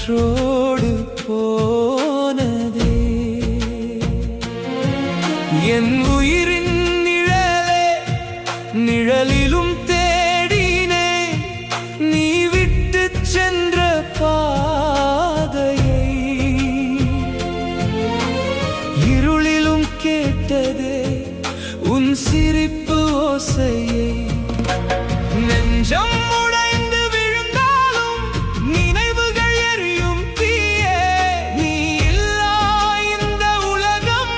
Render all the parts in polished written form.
காற்றோடு போனதே. என் உயிரின் நிழலே, நிழலிலும் தேடினே நீ விட்டு சென்ற பாதையை. இருளிலும் கேட்டதே உன் சிரிப்பு ஓசையை. நெஞ்சம் உடைந்து விழுந்தாலும் நினைவுகள் எரியும் தீயே. நீ இல்லா இந்த உலகம்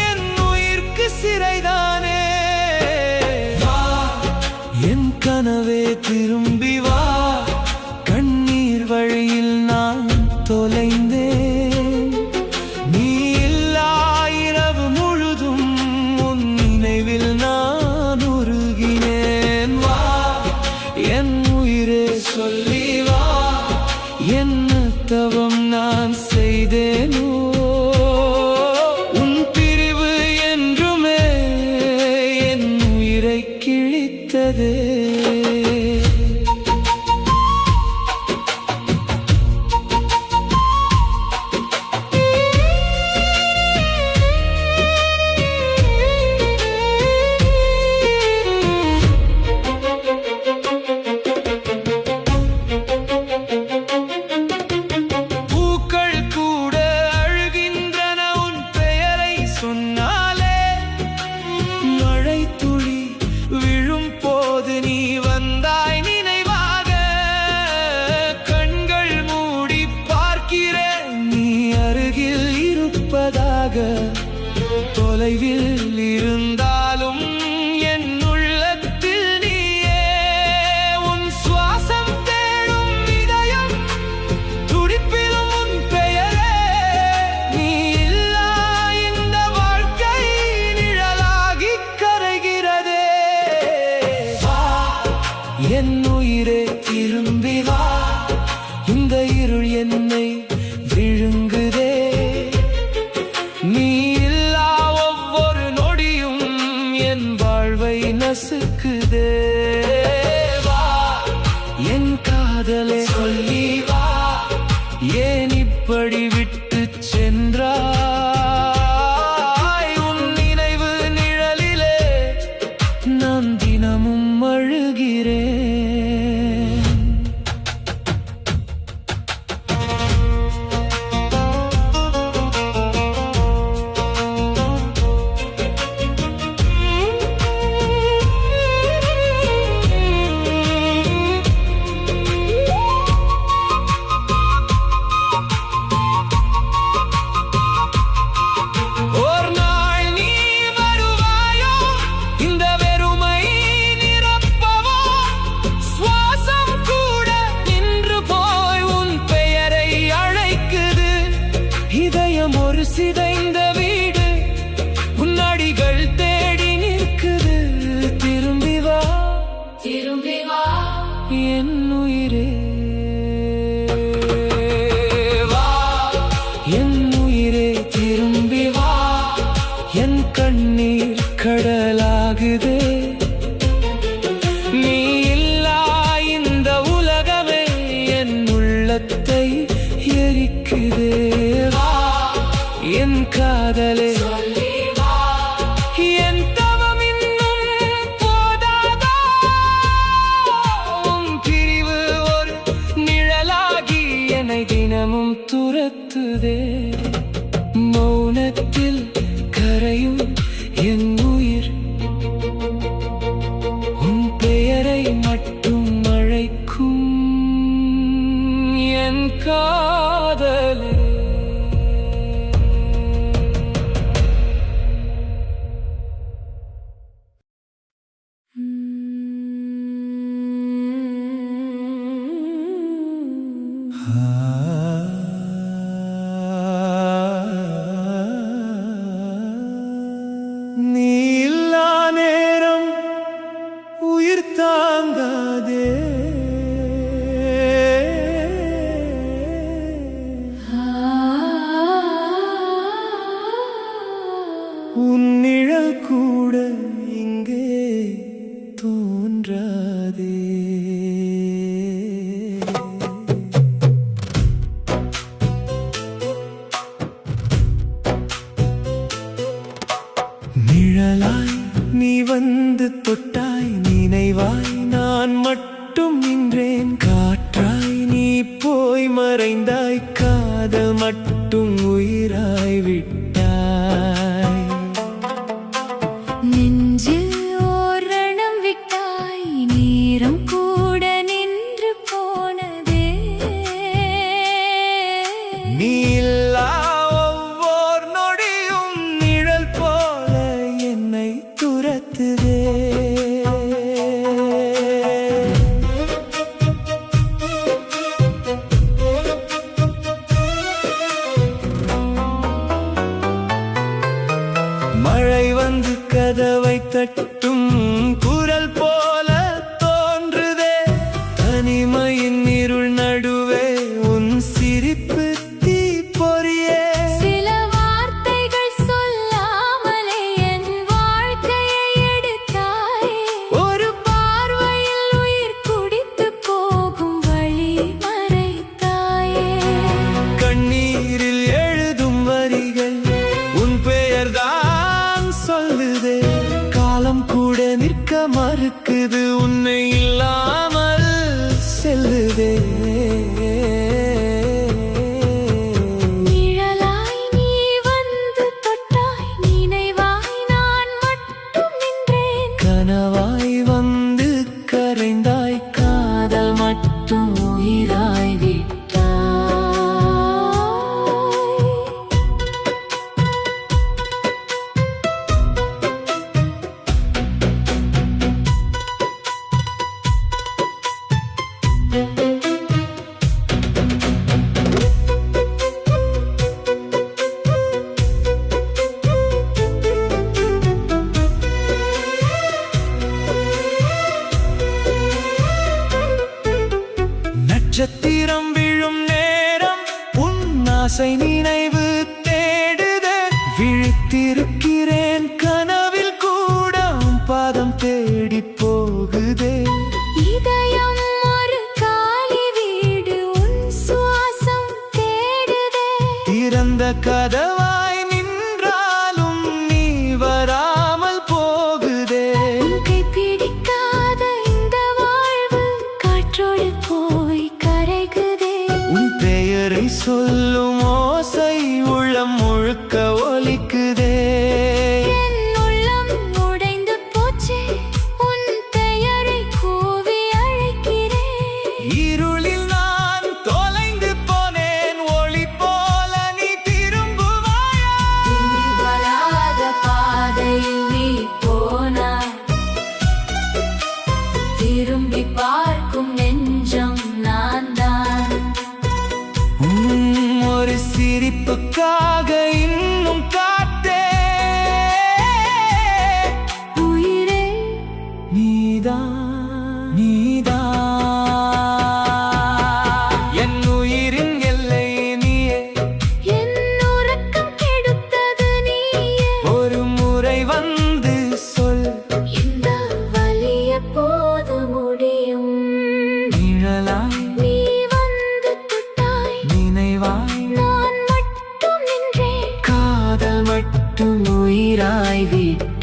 என் உயிர்க்கு சிறைதானே. வா என் கனவே திரும்பி வா. கண்ணீர் வழியில் நான் தொலைந்தேன். நீ இல்லா இரவு முழுதும் உன் நினைவில் நான் உருகினேன். வா என் உயிரே சொல்லி வா. என்ன தவம் நான் செய்தேனோ உன் பிரிவு என்றுமே என் உயிரை கிழித்ததே. தொலைவில் இருந்தாலும் என் உள்ளத்தில் நீயே. உன் சுவாசம் தேடும் இதயம் துடிப்பிலும் உன் பெயரே. நீ இல்லா இந்த வாழ்க்கை நிழலாகி கரைகிறதே. வா என் உயிரே திரும்பி வா. இந்த இருள் என்னை விழுங்குதே. நீ நசுக்குதே. வா என் காதலே சொல்லி வா. ஏன் இப்படி விட்டு சென்றாய்? உன் நினைவு நிழலிலே நான் தினமும் அழுகிறேன். ஒரு சிதைந்த வீடு உன்னடிகள் தேடி நிற்குது. திரும்பி வா, திரும்பி வா என் உயிரே. வா என் உயிரே திரும்பி வா. என் கண்ணீர் கடலாகுதே. நீ இல்லா இந்த உலகமே என் உள்ளத்தை எரிக்குதே. என் காதலே என் தவம் இன்னும் போதாதா? உன் பிரிவு ஒரு நிழலாகி என்னை தினமும் துரத்துதே. மௌனத்தில் கரையும் என் உயிர் உன் பெயரை மட்டும் அழைக்கும். என் காதலே நீ இல்லா நேரம் உயிர் தாங்காதே. உன் நிழல் கூட இங்கே தோன்றாதே. வந்தேன். காற்றாய் நீ போய் மறைந்தாய், காதல் மட்டும் உயிராய் விட்டாய். நெஞ்சில் ஓரணம் விட்டாய், நேரம் கூட நின்று போனதே. நீ இல்லா ஒவ்வொரு நொடியும் நிழல் போல என்னை துரத்துதே. மழை வந்து கதவை தட்டும் குரல் போல தோன்றுதே. தனிமையின் இருள் நடுவே உன் சிரிப்பு தீ பொறியே. சில வார்த்தைகள் சொல்லாமலே என் வாழ்க்கையை எடுத்தாய். ஒரு பார்வையில் உயிர் குடித்து போகும் வழி மறைத்தாயே. கண்ணீரில் எழுதும் வரிகள் உன் பெயர்தான் சொல்லுதே. காலம் கூட நிற்க மறுக்குது, உன்னை இல்லாமல் செல்லுதே. நிழலாய் நீ வந்து தொட்டாய், நினைவாய் நான் மட்டும் நின்றேன். கனவாய் வந்து கரைந்தாய், காதல் மட்டும் உயிராய் விட்டாய். நட்சத்திரம் விழும் நேரம் உன் ஆசை நினைவு தேடுதே. விழித்திருக்கிறேன் கனவில் கூட உன் பாதம் தேடி போகுதே. இதயம் ஒரு காலி வீடு, உன் சுவாசம் தேடுதே. திறந்த கதவாய் நின்றாலும் நீ வராமல் போகுதே. கை பிடிக்காத இந்த வாழ்வு காற்றோடு போய் கரைகுதே. உன் பெயரை சொல்லும் ஓசை உள்ளம் முழுக்க ஒலிக்குதே. என் உள்ளம் உடைந்து போச்சே, உன் பெயரை கூவி அழைக்கிறேன். இருளில் நான் தொலைந்து போனேன், ஒளி போல நீ திரும்புவாயா? வராத பாதையில் நீ போனாய், திரும்பி பார்க்கும் நெஞ்சம் நான் தான். ஒரு சிரிப்புக்காக இன்னும் காத்தே. உயிரே நீதான் நீதான் என் உயிரின் எல்லை நீயே. என் உறக்கம் கெடுத்தது நீயே. ஒரு முறை வந்து சொல், இந்த வலி எப்போது முடியும்? நிழலாய் நீ வந்து தொட்டாய், நினைவாய் நான் மட்டும் நின்றேன். காதல் மட்டும் உயிராய் விட்டாய்.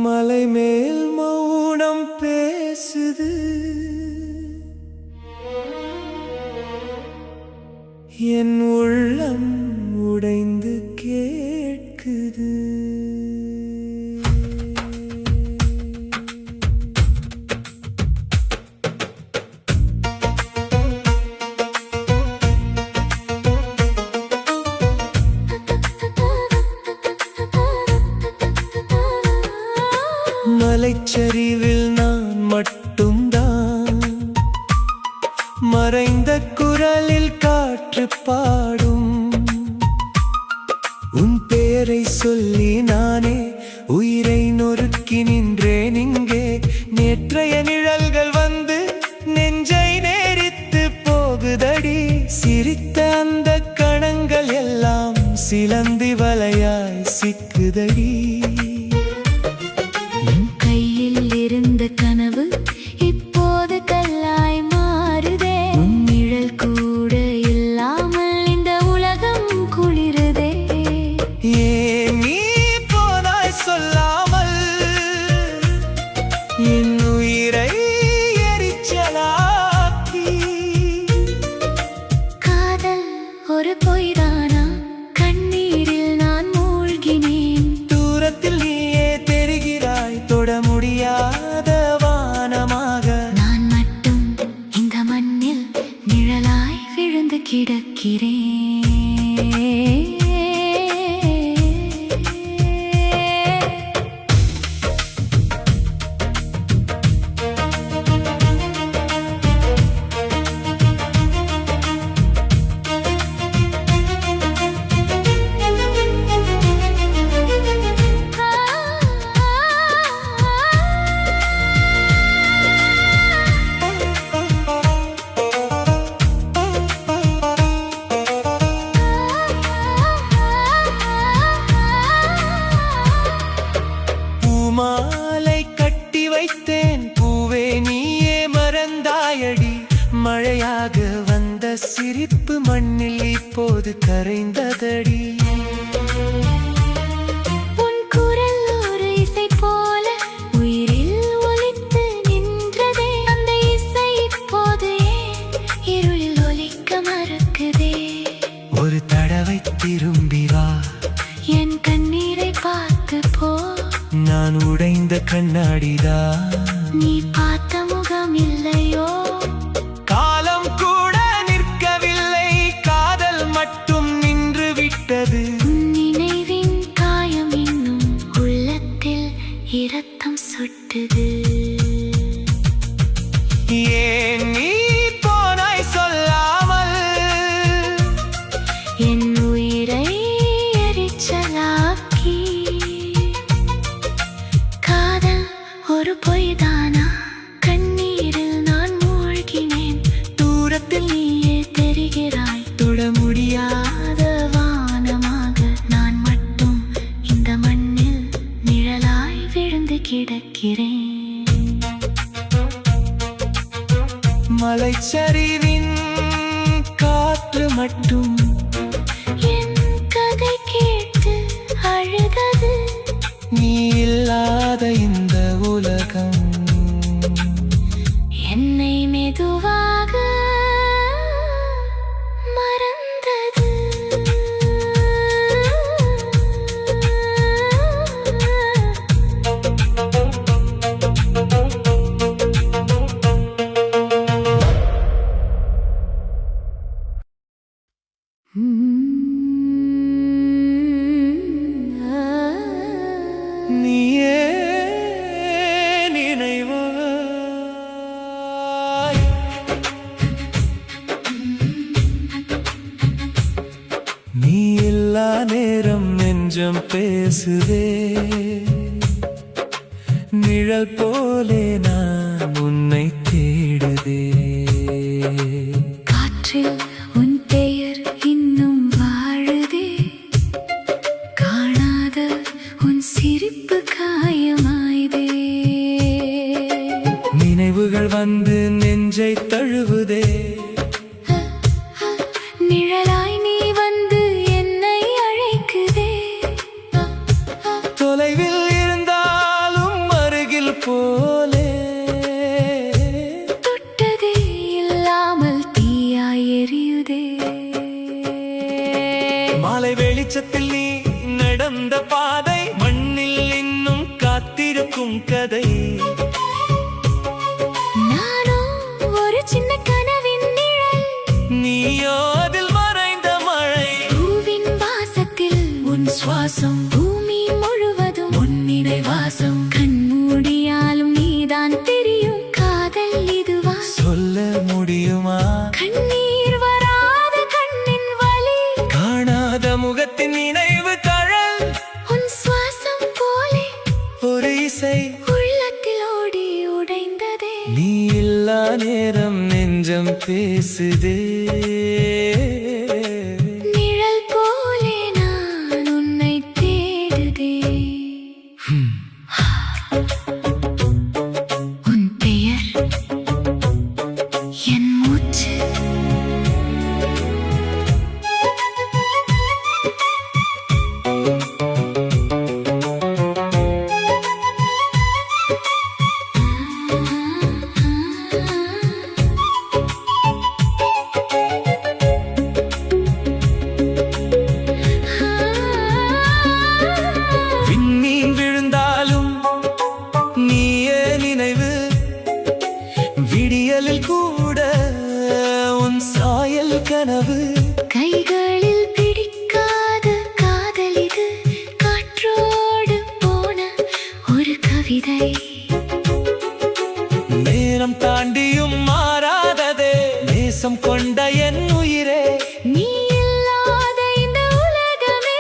மலை மேல் மௌனம் பேசுது, என் உள்ளம் உடைந்து கேட்குது. மலைச்சரிவில் நான் மட்டும்தான், மறைந்த குரலில் காற்று பாடும். உன் பெயரை சொல்லி நானே உயிரை நொறுக்கி நின்றேன் இங்கே. நேற்றைய நிழல்கள் வந்து சிலந்தி வலையாய் சிக்குதடி. என் கையில் இருந்த கனவு இப்போது கல்லாய் மாறுதே. உன் நிழல் கூட இல்லாமல் இந்த உலகம் குளிருதே. ஏன் நீ போனாய் சொல்லாமல் என் உயிரை எரிச்சலாக்கி. காதல் ஒரு பொய்தானா? கண்ணீரில் நான் மூழ்கினேன். தூரத்தில் நீயே தெரிகிறாய், தொட முடியாத வானமாக. நான் மட்டும் இந்த மண்ணில் நிழலாய் விழுந்து கிடக்கிறேன். பூமாலை கட்டி வைத்தேன், பூவே நீயே மறந்தாயடி. மழையாக வந்த சிரிப்பு மண்ணில் இப்போது கரைந்ததடி. உன் குரல் ஒரு இசை போல உயிரில் ஒலித்து நின்றதே. அந்த இசை இப்போது ஏன் இருளில் ஒலிக்க மறுக்குதே? ஒரு தடவை திரும்பி வா, என் கண்ணீரை பார்த்து போ. நான் உடைந்த கண்ணாடிதான். நீ பார்த்த முகம் இல்லையோ? காலம் கூட நிற்கவில்லை, காதல் மட்டும் நின்று விட்டது. உன் நினைவின் காயம் இன்னும் உள்ளத்தில் இரத்தம் சுட்டுது. ஏன் நீ போனாய் சொல்லாமல் என் உயிரை எரிச்சலாக்கி. காதல் ஒரு பொய்தானா? கண்ணீரில் நான் மூழ்கினேன். தூரத்தில் நீயே தெரிகிறாய், தொட முடியாத வானமாக. நான் மட்டும் இந்த மண்ணில் நிழலாய் விழுந்து கிடக்கிறேன். மலைச்சரிவின் காற்று மட்டும் என் கதை கேட்டு அழுதது. நீ இல்லாத இந்த உலகம் என்னை மெதுவாக மறந்தது. நீயே நினைவாய். நீ இல்லா நேரம் நெஞ்சம் பேசுதே. நிழல் போலே நான் உன்னை தேடுதே. காற்றில் உன் பெயர் இன்னும் வாழுதே. காணாத உன் சிரிப்பு காயமாய்தே. நினைவுகள் வந்து நெஞ்சை தழுவுதே. நிழலாய் நீ வந்து என்னை அழைக்குதே. தொலைவில் இருந்தாலும் அருகில் போலே. தொட்டதே இல்லாமல் தீயாய் எரியுதே. மாலை வெளிச்சத்தில் நீ நடந்த பாதை மண்ணில் இன்னும் காத்திருக்கும் கதை. நானோ ஒரு சின்ன கனவின் நிழல். நீயோ அதில் மறைந்த மழை. பூவின் வாசத்தில் உன் சுவாசம். பூமி முழுவதும் உன் நினைவாசம். கண்மூடியாலும் நீதான் தெரியும். காதல் இதுவா? சொல்ல முடியுமா? கண்ணீர் வராத கண்ணின் வலி. காணாத முகத்தின் நினைவு தழல். உன் சுவாசம் போலே ஒரு இசை உள்ளத்தில் ஓடி உடைந்ததே. நீ இல்லா நேரம் நெஞ்சம் பேசுதே. நிழல் போலே நான் கனவு. கைகளில் பிடிக்காத காதல் இது, காற்றோடு போன ஒரு கவிதை. நேரம் தாண்டியும் மாறாததே நேசம் கொண்ட என் உயிரே. நீ இல்லாத இந்த உலகமே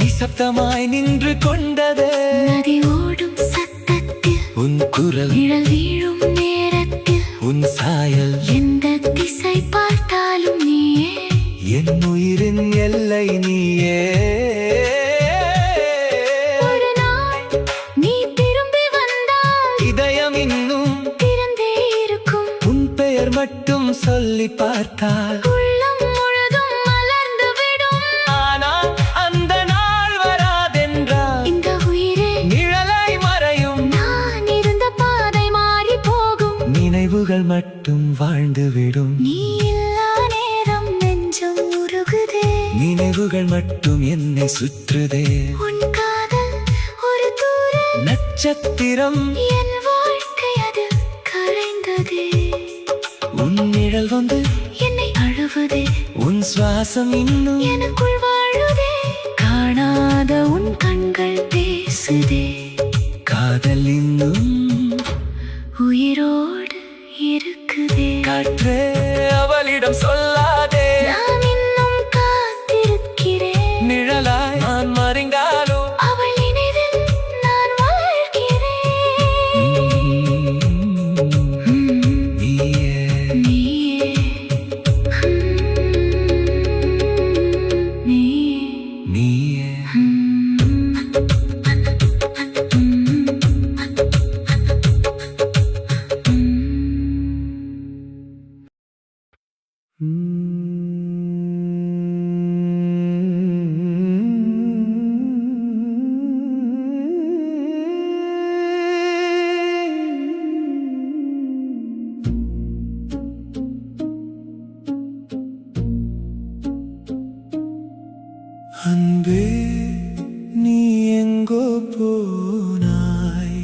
நிசப்தமாய் நின்று கொண்டதே. நதி ஓடும் சத்தத்தில், உன் குரல் நிழல் வீழும் நேரத்தில், உன் சாயல் எந்த திசை பார்த்தாலும் நீயே. என் உயிரின் எல்லை நீயே. ஒரு நாள் நீ திரும்பி வந்தால் இதயம் இன்னும் திறந்தே இருக்கும். உன் பெயர் மட்டும் சொல்லி பார்த்தால் உள்ளம் முழுதும் மலர்ந்து விடும். ஆனால் அந்த நாள் வராதென்றால் இந்த உயிரே நிழலாய் மறையும். நான் இருந்த பாதை மாறி போகும். நினைவுகள் மட்டும் வாழ்ந்துவிடும். நீ இல்லா நேரம் நெஞ்சம் உருகுதே. நினைவுகள் மட்டும் என்னை சுற்றுதே. உன் காதல் ஒரு தூரல் நட்சத்திரம் என் வாழ்க்கை அதில் கரைந்ததே. உன் நிழல் வந்து என்னை அழுவதே, உன் சுவாசம் இன்னும் எனக்குள் வாழுதே. காணாத உன் கண்கள் பேசுதே. காதல் இன்னும் உயிரோடு இருக்குதே. காற்றே அவளிடம் சொல்லாதே. நான் இன்னும் காத்திருக்கிறேன். நிழலாய் நான் மறைந்தாலும் அவள் நினைவில் நான் வாழ்கிறேன். நீயே நீயே, நீயே, நீயே. அன்பே நீ எங்கோ போனாய்,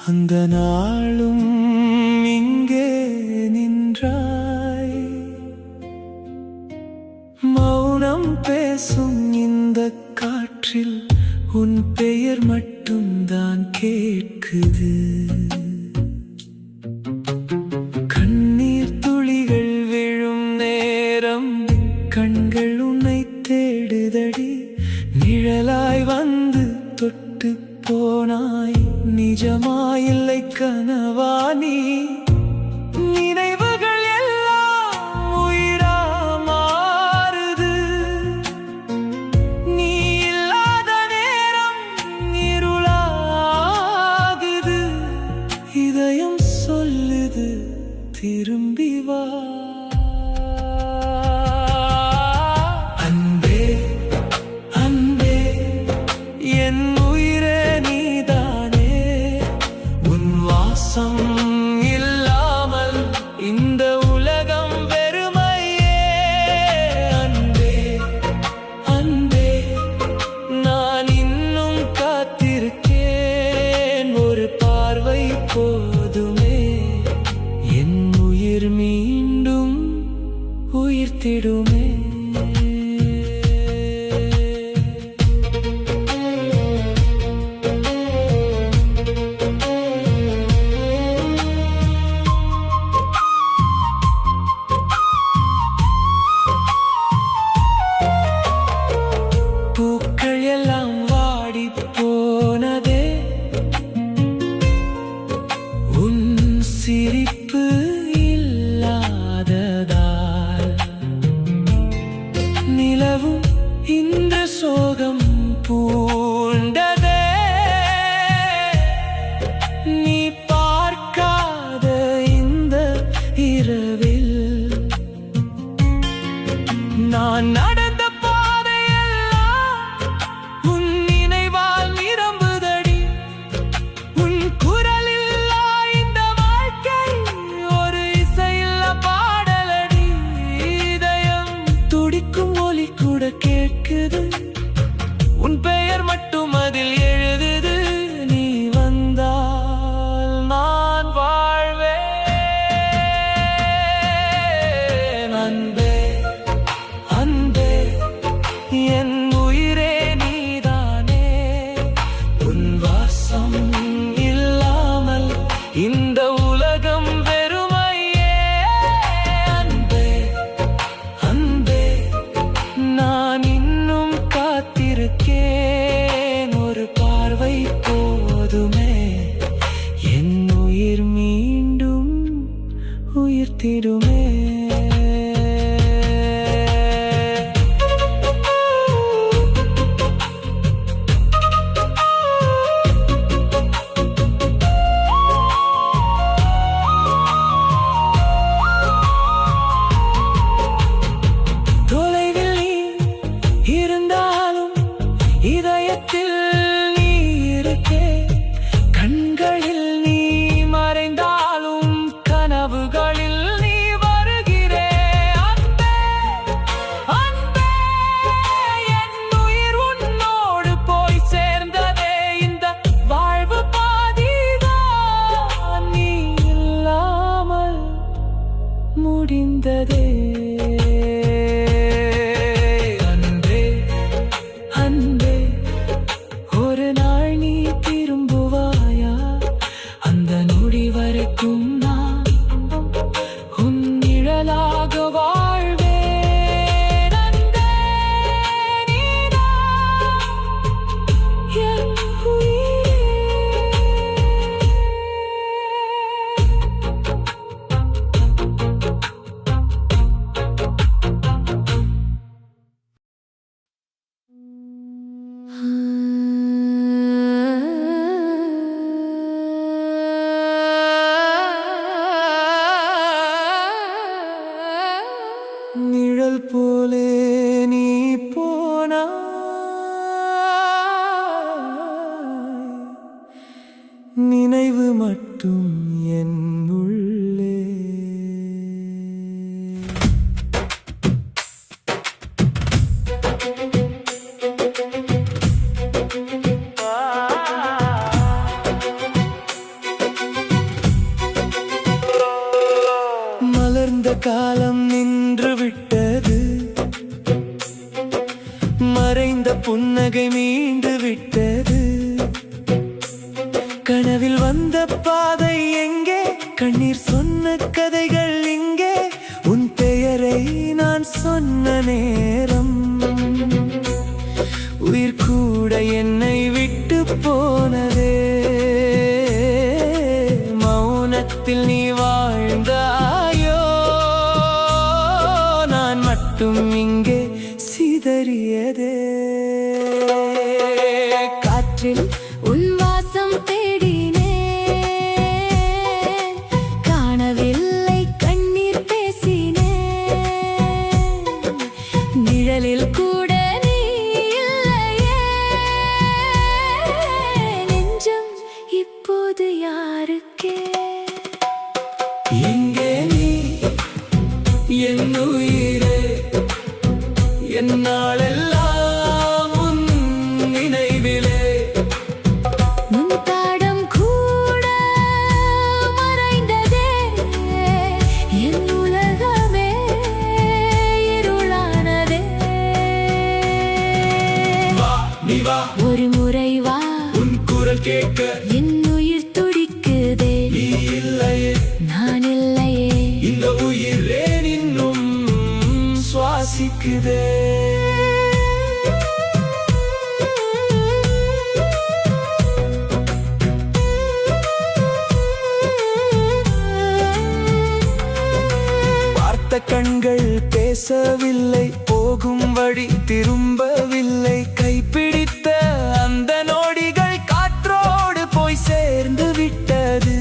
அந்த நாளும் இங்கே நின்றாய். மௌனம் பேசும் இந்த காற்றில் உன் பெயர் மட்டும்தான் கேட்குது. கண்ணீர் துளிகள் விழும் நேரம் கண்கள் உன்னை தேடுதடி. நிழலாய் வந்து தொட்டு போனாய், நிஜமாயில்லை கனவா நீ. நினைவுகள் எல்லாம் உயிரா மாறுது. நீ இல்லாத நேரம் இருளாகுது. இதயம் சொல்லுது திரும்பி வா. அன்பே அன்பே என் உயிரே நீதானே. உன் வாசம் இல்லாமல் இந்த உலகம் வெறுமையே. அன்பே அன்பே நான் இன்னும் காத்திருக்கேன். ஒரு பார்வை போதுமே என் உயிர் மீண்டும் உயிர்த்திடுமே. பூக்கள் எல்லாம் வாடி போனதே, உன் சிரிப்பு இல்லாததால். நிலவும் இந்த சோகம் பூண்டதே, நீ பார்க்காத இந்த இரவில். நான் நடந்த பாதையெல்லாம் உன் நினைவால் நிரம்புதடி. உன் குரலில்லா இந்த வாழ்க்கை ஒரு இசையில்ல பாடலடி. இதயம் துடிக்கும் ஒலி கூட கேட்குது. உன் பெயர் மட்டும் அதில் எழுதுது. நீ வந்தால் நான் வாழ்வேன். உயிர்த்திடுமே. தொலைவில் நீ இருந்தாலும் இதயத்தில் நீ இருக்கே. கண்களில் நீ மறைந்தாலும் கனவுகளில் நீ வருகிறே. அன்பே அன்பே என் உயிர் உன்னோடு போய் சேர்ந்ததே. இந்த வாழ்வு பாதிதான் நீ இல்லாமல் முடிந்ததே. அன்பே அன்பே ஒரு நாள் நீ திரும்புவாயா? அந்த நொடி வரைக்கும் நான் உன் நிழலாக வாழ்வேன். அன்பே நீதான் என் உயிரே. நிழல் போலே நீ போனாய், நினைவு மட்டும் என் உள்ளே. மலர்ந்த காலம் நின்று விட்டது, மறைந்த புன்னகை மீண்டு விட்டது. கனவில் வந்த பாதை எங்கே? கண்ணீர் சொன்ன கதைகள் இங்கே. உன் பெயரை நான் சொன்ன நேரம் உயிர் கூட என்னை விட்டு போனதே. மௌனத்தில் நீ வாழ்ந்தாயோ? நான் மட்டும் இங்கே சிதறியதே. காற்றில் உன் வாசம் தேடினேன், காணவில்லை கண்ணீர் பேசினேன். நிழலில் கூட நீ இல்லையே. நெஞ்சம் இப்போது யாருக்கே? எங்கே நீ என் உயிரே? என்னாலெல்லாம் உன் நினைவிலே. உன் தாடம் கூட மறைந்ததே. என் உலகமே இருளானதே. வா நீ வா, ஒரு முறை வா, உன் குரல் கேட்க என் உயிர் துடிக்குதே. நீ இல்லையே, நான் இல்லையே. இந்த உயிரே இன்னும் சுவாசிக்குதே. பார்த்த கண்கள் பேசவில்லை, போகும் வழி திரும்பவில்லை. கைப்பிடித்த அந்த நொடிகள் காற்றோடு போய் சேர்ந்து விட்டது.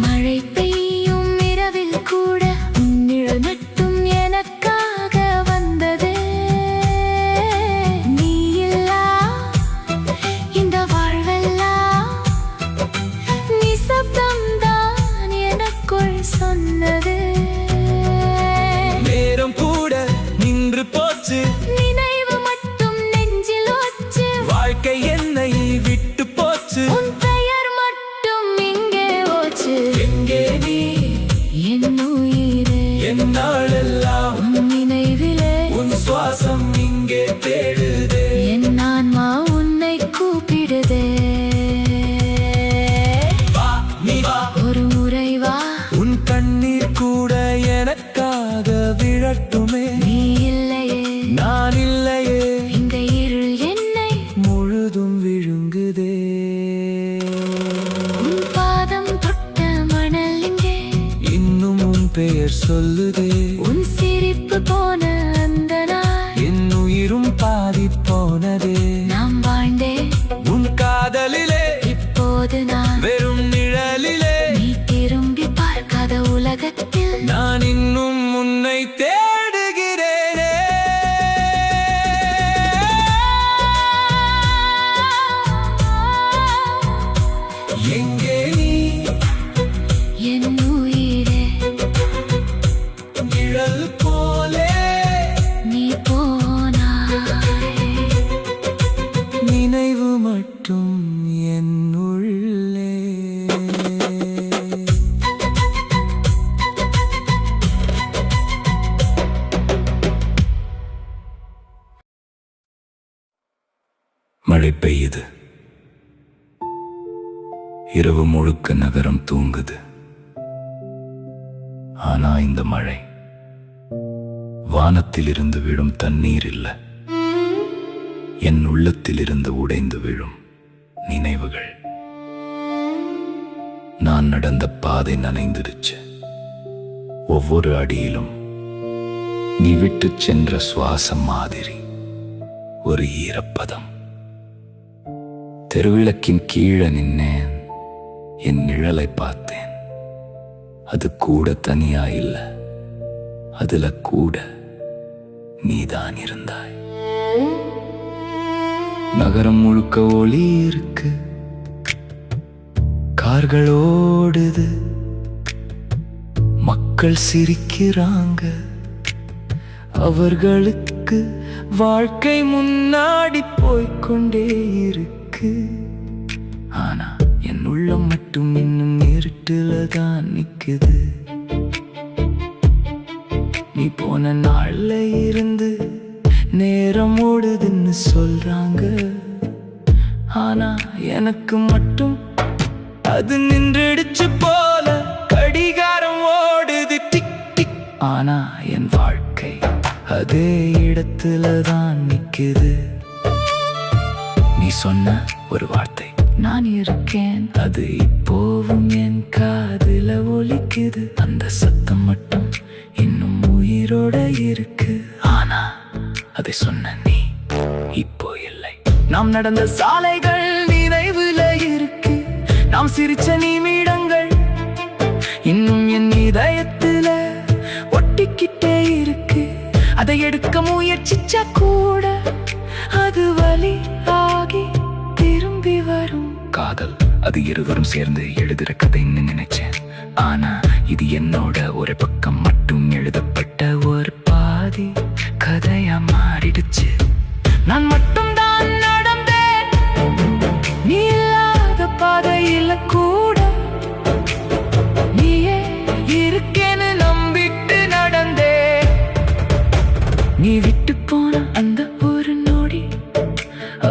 மழை பெய்யும் இரவில் கூட உன் நிழல் மட்டும் எனக்காக வந்ததே. நீ இல்லா இந்த வாழ்வெல்லாம் நிசப்தம்தான் எனக்குள் சொன்னது. நேரம் கூட நின்று போச்சு, நினைவு மட்டும் நெஞ்சில் பெயர் சொல்லுதே. உன் சிரிப்பு போன அந்த நாள் என் உயிரும் பாதி போனதே. நாம் வாழ்ந்தே உன் காதலிலே இப்போது நான் வெறும் நிழலிலே. நீ திரும்பி பார்க்காத உலகத்தில் நான் இன்னும் உன்னை தேடுகிறேனே. எங்கே நீ என் உயிரே, நிழல் போலே நீ போனாய். நினைவு மட்டும் என் உள்ளே. மழை பெய்யுது. இரவு முழுக்க நகரம் தூங்குது. ஆனா இந்த மழை வானத்தில் இருந்து விழும் தண்ணீர் இல்ல, என் உள்ளத்தில் இருந்து உடைந்து விழும் நினைவுகள். நான் நடந்த பாதை நனைந்துடுச்சு. ஒவ்வொரு அடியிலும் நீ விட்டு சென்ற சுவாசம் மாதிரி ஒரு ஈரப்பதம். தெருவிளக்கின் கீழே நின்னேன், என் நிழலை பார்த்தேன். அது கூட தனியா இல்ல, அதுல கூட நீதான் இருந்தாய். நகரம் முழுக்க ஒளி இருக்கு, கார்கள் ஓடுது, மக்கள் சிரிக்கிறாங்க. அவர்களுக்கு வாழ்க்கை முன்னாடி போய்க்கொண்டே இருக்கு. ஆனா என் உள்ளம் மட்டும் இன்னும் இருட்டுல தான் நிக்குது. நீ போன நாள்ல இருந்து நேரம் ஓடுதுன்னு சொல்றாங்க. ஆனா எனக்கு மட்டும் அது நின்றுடுச்சு போல. கடிகாரம் ஓடுது டிக் டிக், ஆனா என் வாழ்க்கை அதே இடத்துல தான் நிக்குது. நீ சொன்ன ஒரு வார்த்தை, நான் இருக்கேன், அது இப்போவும் என் காதுல ஒலிக்குது. அந்த சத்தம் மட்டும் இன்னும் உயிரோட இருக்கு. ஆனா அதை சொன்ன நீ இப்போ இல்லை. நாம் நடந்த சாலைகள் நினைவுல இருக்கு. நாம் சிரிச்ச நிமிடங்கள் இன்னும் என் இதயத்துல ஒட்டிக்கிட்டே இருக்கு. அதை எடுக்க முயற்சிச்சா கூட அது வலி ஆகி திரும்பி வரும். காதல் அது இருவரும் சேர்ந்து எழுதுற கதைன்னு நினைச்சேன். ஆனா இது என்னோட ஒரு பக்கம் மட்டும் எழுதப்பட்ட ஒரு பாதி கதையா மாறிடுச்சு. நான் மட்டும் தான் நடந்தேன், நீ இல்லாத பாதையில கூட நீயே இருக்கேன்னு நம்பிட்டு நடந்தேன். நீ விட்டு போன அந்த ஒரு நொடி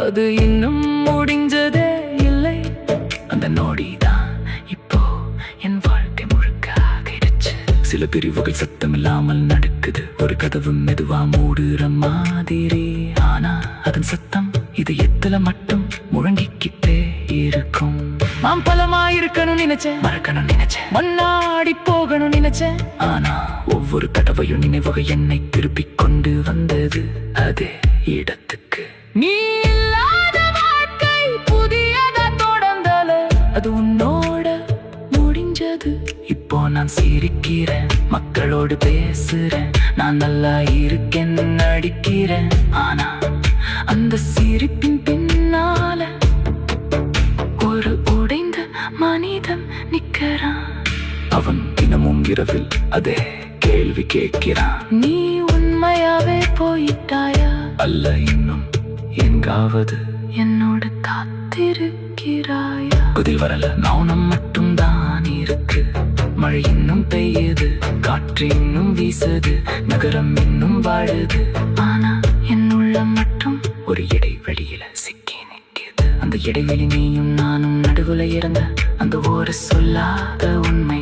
அது இன்னும் முடிஞ்சதே இல்லை. அந்த நொடிதான் இப்போ என் வாழ்க்கை முழுக்க ஆகிடுச்சு. சில பிரிவுகள் சத்தம் இல்லாமல் நடக்குது, ஒரு கதவு மெதுவா மூடுற மாதிரி. ஆனா அதன் சத்தம் இதயத்துல மட்டும் முழங்கிக்கிட்டே இருக்கும். நான் பலமாயிருக்கணும் நினைச்சேன், மறக்கணும் நினைச்சேன், மண்ணாடி போகணும் நினைச்சேன். ஆனா ஒவ்வொரு தடவையும் நினைவுகள் என்னை திருப்பிக் கொண்டு வந்தது அதே இடத்துக்கு. நீ இல்லாத வாழ்க்கை புதியதா தொடர்ந்தல, அது உன்னோட முடிஞ்சது. இப்போ நான் சிரிக்கிறேன், மக்களோடு பேசுறேன், நான் நல்லா இருக்கேன்னு நடிக்கிறேன். ஆனா அந்த சிரிப்பின் பின்னால ஒரு உடைந்த மனிதன் நிக்கிறான். அவன் தினமும் இரவில் அதே கேள்வி கேட்கிறான். நீ உண்மையாவே போயிட்டாயா, அல்ல இன்னும் எங்காவது என்னோட காத்திருக்கிறாயா? பதில் வரல, மௌனம் மட்டும் தான் இருக்கு. மழை இன்னும் பெய்யுது, காற்று இன்னும் வீசுது, நகரம் இன்னும் வாழுது. ஆனா என் உள்ளம் மட்டும் ஒரு இடைவெளியில சிக்கி நிக்குது. அந்த இடைவெளி நீயும் நானும் நடுவுல இருந்த அந்த ஒரு சொல்லாத உண்மை